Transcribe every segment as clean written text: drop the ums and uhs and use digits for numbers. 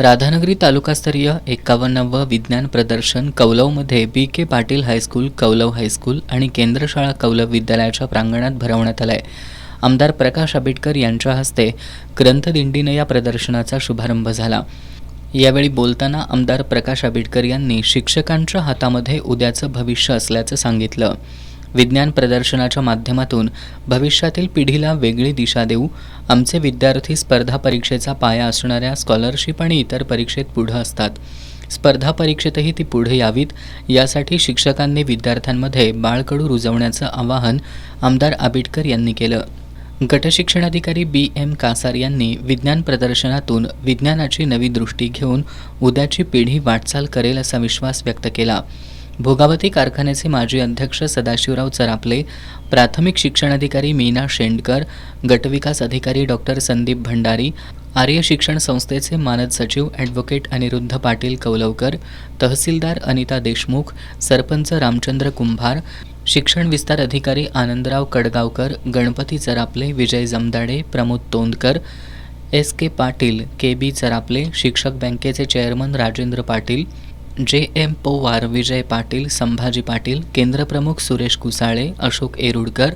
राधानगरी तालुकास्तरीय 51व विज्ञान प्रदर्शन कौलवमध्ये बी.के. पाटील हायस्कूल, कौलव हायस्कूल आणि केंद्र शाळा कौलव विद्यालयाच्या प्रांगणात भरवण्यात आलं आहे. आमदार प्रकाश आंबेडकर यांच्या हस्ते ग्रंथदिंडीने या प्रदर्शनाचा शुभारंभ झाला. यावेळी बोलताना आमदार प्रकाश आंबेडकर यांनी शिक्षकांच्या हातामध्ये उद्याचं भविष्य असल्याचं सांगितलं. विज्ञान प्रदर्शनाच्या माध्यमातून भविष्यातील पिढीला वेगळी दिशा देऊ. आमचे विद्यार्थी स्पर्धा परीक्षेचा पाया असणाऱ्या स्कॉलरशिप आणि इतर परीक्षेत पुढे असतात. स्पर्धा परीक्षेतही ती पुढे यावीत यासाठी शिक्षकांनी विद्यार्थ्यांमध्ये बाळकडू रुजवण्याचं आवाहन आमदार आंबेडकर यांनी केलं. गटशिक्षणाधिकारी B.M. कासार यांनी विज्ञान प्रदर्शनातून विज्ञानाची नवी दृष्टी घेऊन उद्याची पिढी वाटचाल करेल असा विश्वास व्यक्त केला. भोगावती कारखान्याचे माजी अध्यक्ष सदाशिवराव चरापले, प्राथमिक शिक्षणाधिकारी मीना शेंडकर, गटविकास अधिकारी डॉक्टर संदीप भंडारी, आर्य शिक्षण संस्थेचे मानद सचिव ॲडव्होकेट अनिरुद्ध पाटील कौलवकर, तहसीलदार अनिता देशमुख, सरपंच रामचंद्र कुंभार, शिक्षण विस्तार अधिकारी आनंदराव कडगावकर, गणपती चरापले, विजय जमदाडे, प्रमोद तोंडकर, S.K. पाटील, K.B. चरापले, शिक्षक बँकेचे चेअरमन राजेंद्र पाटील, J.M. पोवार, विजय पाटील, संभाजी पाटील, केंद्रप्रमुख सुरेश कुसाळे, अशोक एरुडकर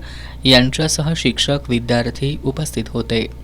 यांच्यासह शिक्षक, विद्यार्थी उपस्थित होते.